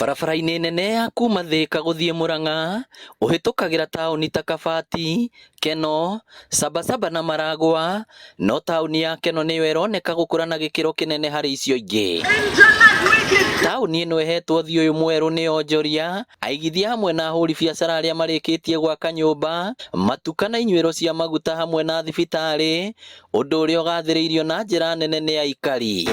Barabara-inĩ nene ya kuma Thika gũthiĩ Murang'a ũhĩtũkagĩra taũni ta Kabati, Keno, Sabasaba na Maragwa, no taũni ya Keno nĩyo ĩroneka gũkũra na gĩkĩro kĩnene harĩ icio ingĩ. Taũni ĩno ĩhetwo ũthiũ ũyũ mwerũ nĩ onjoria, aigithia hamwe na ahũri biacara arĩa marĩkĩtie gwaka nyũmba, matuka na inyuĩro cia maguta hamwe na thibitarĩ, ũndũ ũrĩa ũgathĩrĩirio na njĩra nene nĩ aikari.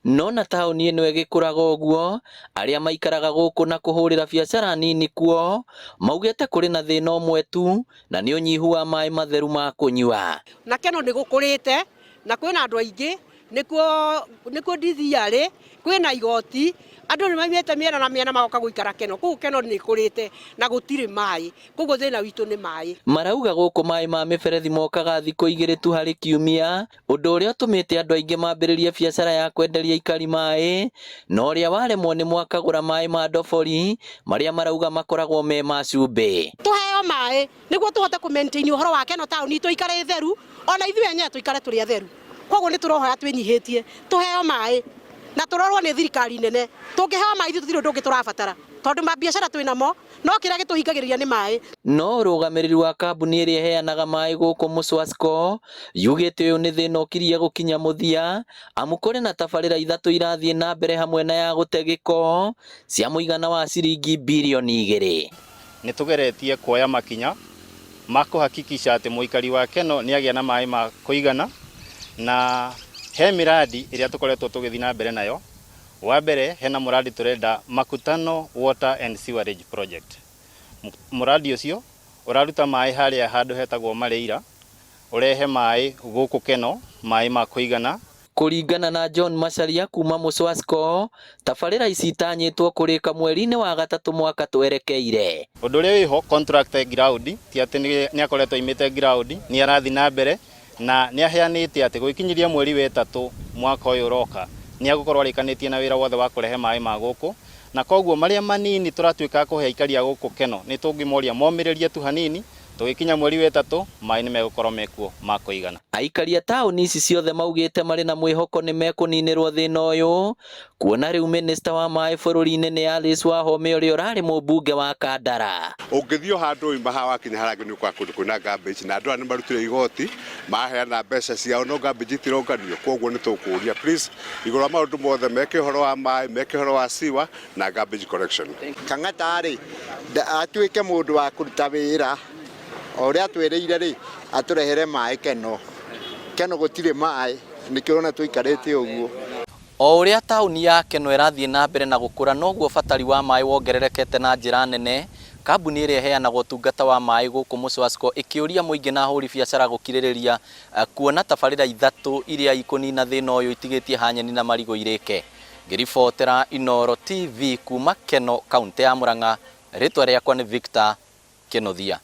No na taũni ĩno ĩgĩkũraga ũguo, arĩa maikaraga gũkũ na kũhũrĩra biacara nini kuo maugĩte kũrĩ na thĩna ũmwe tu, na nĩ ũnyihu wa maĩ matheru ma kũnyua. Na Keno nĩ gũkũrĩte na kwĩna andũ aingĩ, nĩkuo ndithiarĩ, kwĩna igoti, andũ nĩ maimĩte mĩena na mĩena magoka gũikara Keno. Kũu Keno nĩ kũrĩte na gũtirĩ maĩ, koguo thĩna witũ nĩ maĩ. Marauga gũkũ maĩ ma mĩberethi mokaga thikũ 2 tu harĩ kiumia, ũndũ ũrĩa ũtũmĩte andũ aingĩ mambĩrĩrie biacara ya kwenderia aikari maĩ, na ũrĩa waremwo nĩ mwakagũra maĩ ma ndobori marĩa marauga makoragwo me ma cumbĩ. Tũheo maĩ nĩguo tũhote kũ-maintain ũhoro wa Keno taũni itũ ikare theru, ona ithuĩ enyewe tũikare tũrĩ atheru. Koguo nĩ tũrohoya twĩnyihĩtie, tũheo maĩ na tũrorwo nĩ thirikari nene. Tũngĩheo maĩ ithuĩ tũtirĩ ũndũ ũngĩ tũrabatara, tondũ mabiacara twĩnamo no kĩrĩa gĩtũhingagĩrĩria nĩ maĩ. No ũrũgamĩrĩri wa kambuni ĩrĩa ĩheanaga maĩ gũkũ Muswasco yugĩte ũyũ nĩ thĩna ũkirie gũkinya mũthia, amu kũrĩ na tabarĩra 3 irathiĩ na mbere hamwe na ya gũte gĩko cia mũigana wa ciringi birioni 2. Nĩ tũgeretie kuoya makinya ma kũhakikisha atĩ mũikari wa Keno nĩ agĩa na maĩ ma kũigana, na he miradi ĩrĩa tũkoretwo tũgĩthiĩ na mbere nayo. Wa mbere hena muradi tũrenda Makutano Water and Sewerage Project. Muradi ũcio ũraruta maĩ harĩa handũ hetagwo Marĩira, ũrehe maĩ gũkũ Keno, maĩ ma kũigana. Kũringana na John Macharia kuma Muswasco, tabarĩra ici itanyĩtwo kũrĩka mweri-inĩ wa gatatũ mwaka twerekeire. Ũndũ ũrĩa wĩho contractor ground ti atĩ nĩ akoretwo imĩte ground, nĩ arathiĩ na mbere na nĩ aheanĩte atĩ gũkinyĩria mweri wa 3 mwaka ũyũ ũroka nĩ agũkorwo arĩkanĩtie na wĩra wothe wa kũrehe maĩ ma gũkũ, na koguo marĩa manini tũratuĩka kũhe aikari a gũkũ Keno nĩ tũngĩmoria momĩrĩrie tu hanini, tũgĩkinya mweri wa 3 maĩ nĩ megũkorwo mekuo ma kũigana. Aikari a taũni ici ciothe maugĩte marĩ na mwĩhoko nĩ mekũninĩrwo thĩna ũyũ, kuona rĩu minista wa maĩ bũrũri-inĩ nĩ Alice Wahome ũrĩa ũrarĩ mũmbunge wa Kandara. Ũngĩthiĩ handũ imbaha wakinya harĩa nĩ ũkora kũndũ kwĩna garbage na andũ nĩ marutire igoti, maheana mbeca ciao no garbage itironganio, koguo nĩ tũkũria please igũrũ maũndũ mothe meke ũhoro wa maĩ, meke ũhoro wa sewer na garbage collection. Kang'ata-rĩ atuĩke mũndũ wa kũruta wĩra ũrĩa twĩrĩire rĩ, atũrehere maĩ Keno. Keno gũtirĩ maĩ, nĩkĩo ũrona tũikarĩte ũguo. O ũrĩa taũni ya Keno ĩrathiĩ na mbere na gũkũra, noguo batari wa maĩ wongererekete na njĩra nene. Kambuni ĩrĩa ĩheanaga ũtungata wa maĩ gũkũ Muswasco ĩkĩũria mũingĩ na ahũri biacara gũkirĩrĩria kuona tabarĩra 3 iria ikũnina thĩna ũyũ itigĩtie hanyeni na marigũ irĩke. Ngĩribotera Inooro TV kuma Keno, kaunti ya Murang'a, rĩtwa rĩakwa nĩ Victor Kenothia.